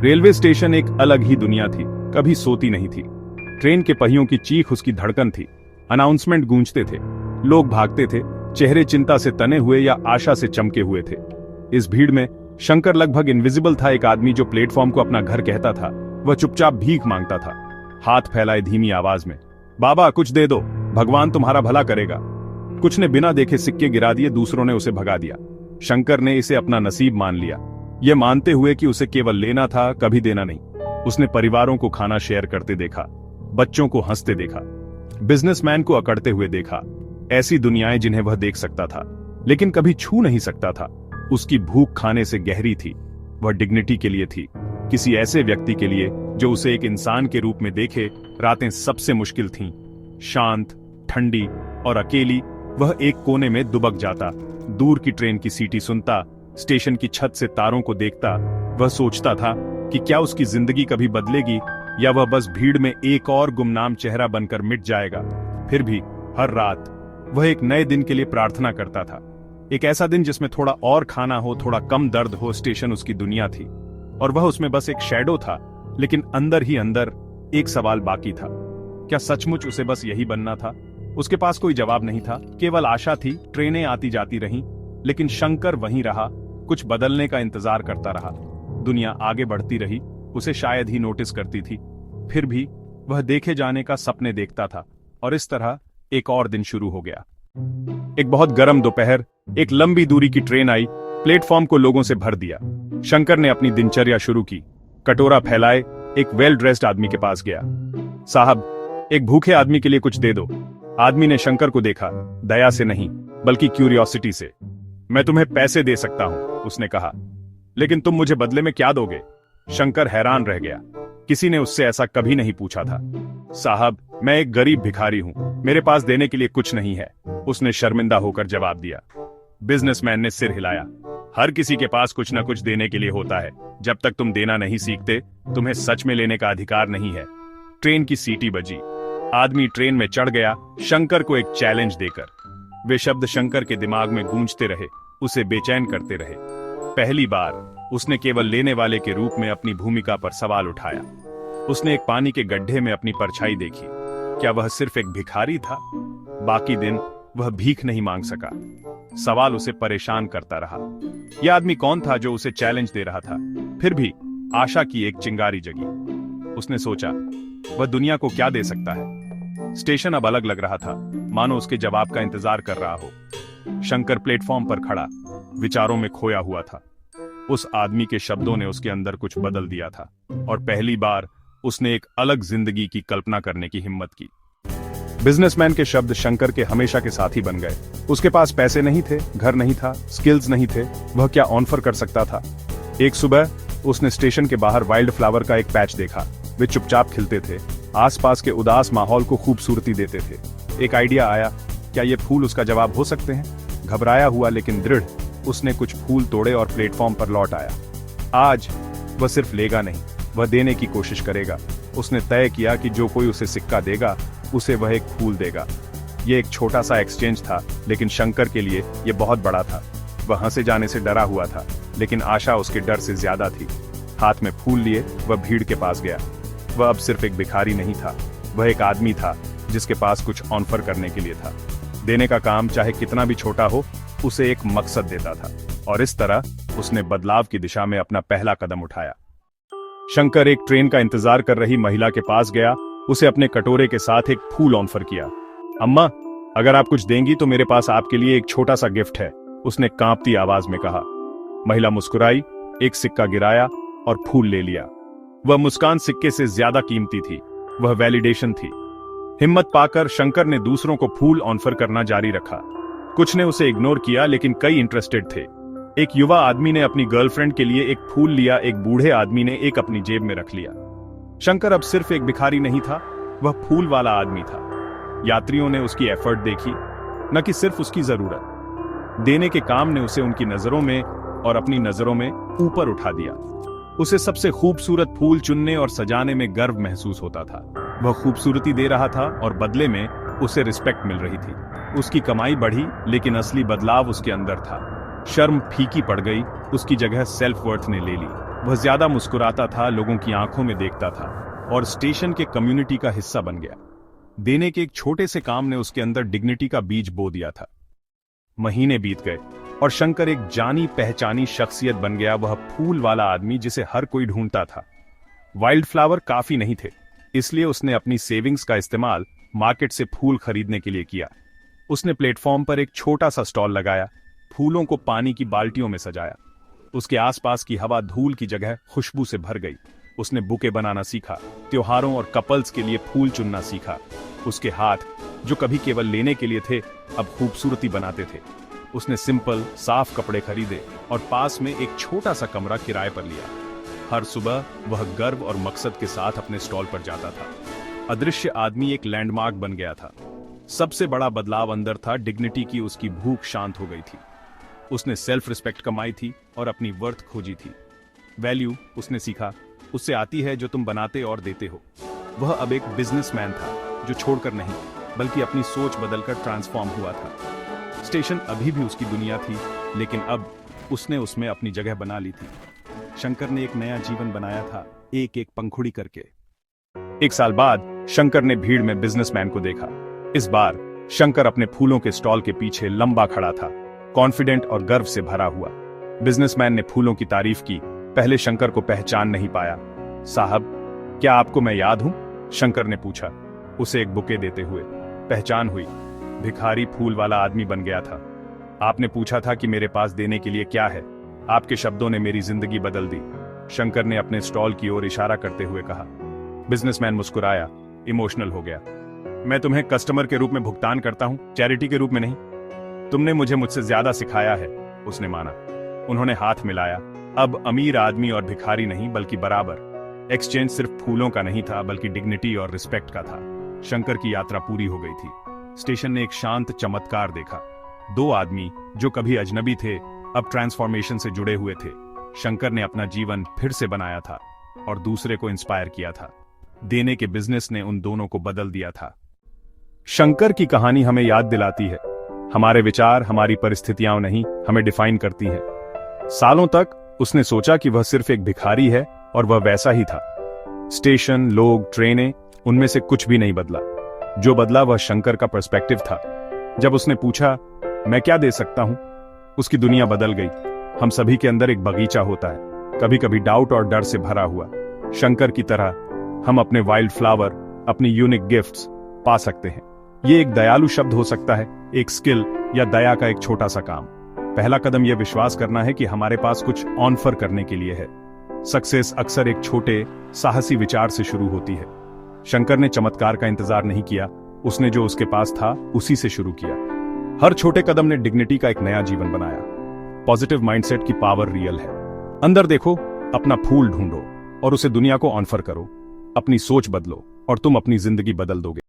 Railway station एक अलग ही दुनिया थी, कभी सोती नहीं थी। ट्रेन के पहियों की चीख उसकी धड़कन थी। अनाउंसमेंट गूंजते थे, लोग भागते थे, चेहरे चिंता से तने हुए या आशा से चमके हुए थे। इस भीड़ में शंकर लगभग इनविजिबल था। एक आदमी जो प्लेटफॉर्म को अपना घर कहता था, वह चुपचाप भीख मांगता था, हाथ फैलाए धीमी आवाज में, बाबा कुछ दे दो, भगवान तुम्हारा भला करेगा। कुछ ने बिना देखे सिक्के गिरा दिए, दूसरों ने उसे भगा दिया। शंकर ने इसे अपना नसीब मान लिया, यह मानते हुए कि उसे केवल लेना था, कभी देना नहीं। उसने परिवारों को खाना शेयर करते देखा, बच्चों को हंसते देखा, बिजनेसमैन को अकड़ते हुए देखा। ऐसी दुनियाएं जिन्हें वह देख सकता था लेकिन कभी छू नहीं सकता था। उसकी भूख खाने से गहरी थी। वह डिग्निटी के लिए थी, किसी ऐसे व्यक्ति के लिए जो उसे एक इंसान के रूप में देखे। रातें सबसे मुश्किल थीं, शांत, ठंडी और अकेली। वह एक कोने में दुबक जाता, दूर की ट्रेन की सीटी सुनता, स्टेशन की छत से तारों को देखता। वह सोचता था कि क्या उसकी जिंदगी कभी बदलेगी या वह बस भीड़ में एक और गुमनाम चेहरा बनकर मिट जाएगा। फिर भी हर रात वह एक नए दिन के लिए प्रार्थना करता था, एक ऐसा दिन जिसमें थोड़ा और खाना हो, थोड़ा कम दर्द हो। स्टेशन उसकी दुनिया थी और वह उसमें बस एक शैडो था, लेकिन अंदर ही अंदर एक सवाल बाकी था, क्या सचमुच उसे बस यही बनना था? उसके पास कोई जवाब नहीं था, केवल आशा थी। ट्रेनें आती जाती रहीं, लेकिन शंकर वहीं रहा, कुछ बदलने का इंतजार करता रहा। दुनिया आगे बढ़ती रही, उसे शायद ही नोटिस करती थी। फिर भी वह देखे जाने का सपने देखता था और इस तरह एक और दिन शुरू हो गया। एक बहुत गर्म दोपहर, एक लंबी दूरी की ट्रेन आई, प्लेटफॉर्म को लोगों से भर दिया। शंकर ने अपनी दिनचर्या शुरू की। कटोरा फैलाए एक वेल ड्रेस्ड आदमी के पास गया। साहब, एक भूखे आदमी के लिए कुछ दे दो। आदमी ने शंकर को देखा, दया से नहीं बल्कि क्यूरियोसिटी से। मैं तुम्हें पैसे दे सकता हूं, उसने कहा, लेकिन तुम मुझे बदले में क्या दोगे? शंकर हैरान रह गया, किसी ने उससे ऐसा कभी नहीं पूछा था। साहब, मैं एक गरीब भिखारी हूं, मेरे पास देने के लिए कुछ नहीं है, उसने शर्मिंदा होकर जवाब दिया। बिजनेसमैन ने सिर हिलाया, हर किसी के पास कुछ न कुछ देने के लिए होता है। जब तक तुम देना नहीं सीखते, तुम्हें सच में लेने का अधिकार नहीं है। ट्रेन की सीटी बजी, आदमी ट्रेन में चढ़ गया, शंकर को एक चैलेंज देकर। वे शब्द शंकर के दिमाग में गूंजते रहे, उसे बेचैन करते रहे। पहली बार उसने केवल लेने वाले के रूप में अपनी भूमिका पर सवाल उठाया। उसने एक पानी के गड्ढे में अपनी परछाई देखी। क्या वह सिर्फ एक भिखारी था? बाकी दिन वह भीख नहीं मांग सका। सवाल उसे परेशान करता रहा, यह आदमी कौन था जो उसे चैलेंज दे रहा था? फिर भी आशा की एक चिंगारी जगी। उसने सोचा, वह दुनिया को क्या दे सकता है? स्टेशन अब अलग लग रहा था, मानो उसके जवाब का इंतजार कर रहा हो। शंकर प्लेटफॉर्म पर खड़ा, विचारों में खोया हुआ था। उस आदमी के शब्दों ने उसके अंदर कुछ बदल दिया था और पहली बार उसने एक अलग जिंदगी की कल्पना करने की हिम्मत की। बिजनेसमैन के शब्द शंकर के हमेशा के साथी बन गए। उसके पास पैसे नहीं थे, घर नहीं था, स्किल्स नहीं थे, वह क्या ऑफर कर सकता था? एक सुबह उसने स्टेशन के बाहर वाइल्ड फ्लावर का एक पैच देखा। वे चुपचाप खिलते थे, आसपास के उदास माहौल को खूबसूरती देते थे। एक आइडिया आया, क्या ये फूल उसका जवाब हो सकते हैं? घबराया हुआ लेकिन दृढ़, उसने कुछ फूल तोड़े और प्लेटफॉर्म पर लौट आया। आज वह सिर्फ लेगा नहीं, वह देने की कोशिश करेगा। उसने तय किया कि जो कोई उसे सिक्का देगा, उसे वह एक फूल देगा। यह एक छोटा सा एक्सचेंज था, लेकिन शंकर के लिए यह बहुत बड़ा था। वह हंसे जाने से डरा हुआ था, लेकिन आशा उसके डर से ज्यादा थी। हाथ में फूल लिए वह भीड़ के पास गया। वह अब सिर्फ एक भिखारी नहीं था, वह एक आदमी था जिसके पास कुछ ऑफर करने के लिए था। देने का काम चाहे कितना भी छोटा हो, उसे एक मकसद देता था और इस तरह उसने बदलाव की दिशा में अपना पहला कदम उठाया। शंकर एक ट्रेन का इंतजार कर रही महिला के पास गया, उसे अपने कटोरे के साथ एक फूल ऑफर किया। अम्मा, अगर आप कुछ देंगी तो मेरे पास आपके लिए एक छोटा सा गिफ्ट है, उसने कांपती आवाज में कहा। महिला मुस्कुराई, एक सिक्का गिराया और फूल ले लिया। वह मुस्कान सिक्के से ज्यादा कीमती थी, वह वैलिडेशन थी। हिम्मत पाकर शंकर ने दूसरों को फूल ऑफर करना जारी रखा। कुछ ने उसे इग्नोर किया, लेकिन कई इंटरेस्टेड थे। एक युवा आदमी ने अपनी गर्लफ्रेंड के लिए एक फूल लिया, एक बूढ़े आदमी ने एक अपनी जेब में रख लिया। शंकर अब सिर्फ एक भिखारी नहीं था, वह फूल वाला आदमी था। यात्रियों ने उसकी एफर्ट देखी, न कि सिर्फ उसकी जरूरत। देने के काम ने उसे उनकी नजरों में और अपनी नजरों में ऊपर उठा दिया। उसे सबसे खूबसूरत फूल चुनने और सजाने में गर्व महसूस होता था। वह खूबसूरती दे रहा था और बदले में उसे रिस्पेक्ट मिल रही थी। उसकी कमाई बढ़ी, लेकिन असली बदलाव उसके अंदर था। शर्म फीकी पड़ गई, उसकी जगह सेल्फ वर्थ ने ले ली। वह ज्यादा मुस्कुराता था, लोगों की आंखों में देखता था और स्टेशन के कम्युनिटी का हिस्सा बन गया। देने के एक छोटे से काम ने उसके अंदर डिग्निटी का बीज बो दिया था। महीने बीत गए और शंकर एक जानी पहचानी शख्सियत बन गया, वह फूल वाला आदमी जिसे हर कोई ढूंढता था। वाइल्ड फ्लावर काफी नहीं थे, इसलिए उसने अपनी सेविंग्स का इस्तेमाल मार्केट से फूल खरीदने के लिए किया। उसने प्लेटफॉर्म पर एक छोटा सा स्टॉल लगाया, फूलों को पानी की बाल्टियों में सजाया। उसके आसपास की हवा धूल की जगह खुशबू से भर गई। उसने बुके बनाना सीखा, त्योहारों और कपल्स के लिए फूल चुनना सीखा। उसके हाथ, जो कभी केवल लेने के लिए थे, अब खूबसूरती बनाते थे। उसने सिंपल साफ कपड़े खरीदे और पास में एक छोटा सा कमरा किराए पर लिया। हर सुबह वह गर्व और मकसद के साथ अपने स्टॉल पर जाता था। अदृश्य आदमी एक लैंडमार्क बन गया था। सबसे बड़ा बदलाव अंदर था, डिग्निटी की उसकी भूख शांत हो गई थी। उसने सेल्फ रिस्पेक्ट कमाई थी और अपनी वर्थ खोजी थी। वैल्यू, उसने सीखा, उससे आती है जो तुम बनाते और देते हो। वह अब एक बिजनेसमैन था, जो छोड़कर नहीं बल्कि अपनी सोच बदलकर ट्रांसफॉर्म हुआ था। स्टेशन अभी भी उसकी दुनिया थी, लेकिन अब उसने उसमें अपनी जगह बना ली थी। शंकर ने एक नया जीवन बनाया था, एक एक पंखुड़ी करके। एक साल बाद शंकर ने भीड़ में बिजनेसमैन को देखा। इस बार शंकर अपने फूलों के स्टॉल के पीछे लंबा खड़ा था, कॉन्फिडेंट और गर्व से भरा हुआ। बिजनेसमैन ने फूलों की तारीफ की। पहले शंकर को पहचान नहीं पाया। साहब, क्या आपको मैं याद हूं? शंकर ने पूछा, उसे एक बुके देते हुए। पहचान हुई। भिखारी फूल वाला आदमी बन गया था। आपने पूछा था कि मेरे पास देने के लिए क्या है। आपके शब्दों ने मेरी जिंदगी बदल दी, शंकर ने अपने स्टॉल की ओर इशारा करते हुए कहा। बिजनेसमैन मुस्कुराया, इमोशनल हो गया। मैं तुम्हें कस्टमर के रूप में भुगतान करता हूं, चैरिटी के रूप में नहीं। तुमने मुझसे ज्यादा सिखाया है, उसने माना। उन्होंने हाथ मिलाया। अब अमीर आदमी और भिखारी नहीं, बल्कि बराबर। एक्सचेंज सिर्फ फूलों का नहीं था, बल्कि डिग्निटी और रिस्पेक्ट का था। शंकर की यात्रा पूरी हो गई थी। स्टेशन ने एक शांत चमत्कार देखा। दो आदमी जो कभी अजनबी थे, अब ट्रांसफॉर्मेशन से जुड़े हुए थे। शंकर ने अपना जीवन फिर से बनाया था और दूसरे को इंस्पायर किया था। देने के बिजनेस ने उन दोनों को बदल दिया था। शंकर की कहानी हमें याद दिलाती है, हमारे विचार हमारी परिस्थितियां नहीं हमें डिफाइन करती हैं। सालों तक उसने सोचा कि वह सिर्फ एक भिखारी है, और वह वैसा ही था। स्टेशन, लोग, ट्रेनें, उनमें से कुछ भी नहीं बदला। जो बदला वह शंकर का पर्सपेक्टिव था। जब उसने पूछा, मैं क्या दे सकता हूं, उसकी दुनिया बदल गई। हम सभी के अंदर एक बगीचा होता है, कभी कभी डाउट और डर से भरा हुआ। शंकर की तरह हम अपने वाइल्ड फ्लावर, अपनी यूनिक गिफ्ट्स पा सकते हैं। ये एक दयालु शब्द हो सकता है, एक स्किल या दया का एक छोटा सा काम। पहला कदम यह विश्वास करना है कि हमारे पास कुछ ऑफर करने के लिए है। सक्सेस अक्सर एक छोटे साहसी विचार से शुरू होती है। शंकर ने चमत्कार का इंतजार नहीं किया, उसने जो उसके पास था उसी से शुरू किया। हर छोटे कदम ने डिग्निटी का एक नया जीवन बनाया। पॉजिटिव माइंडसेट की पावर रियल है। अंदर देखो, अपना फूल ढूंढो और उसे दुनिया को ऑफर करो। अपनी सोच बदलो और तुम अपनी जिंदगी बदल दोगे।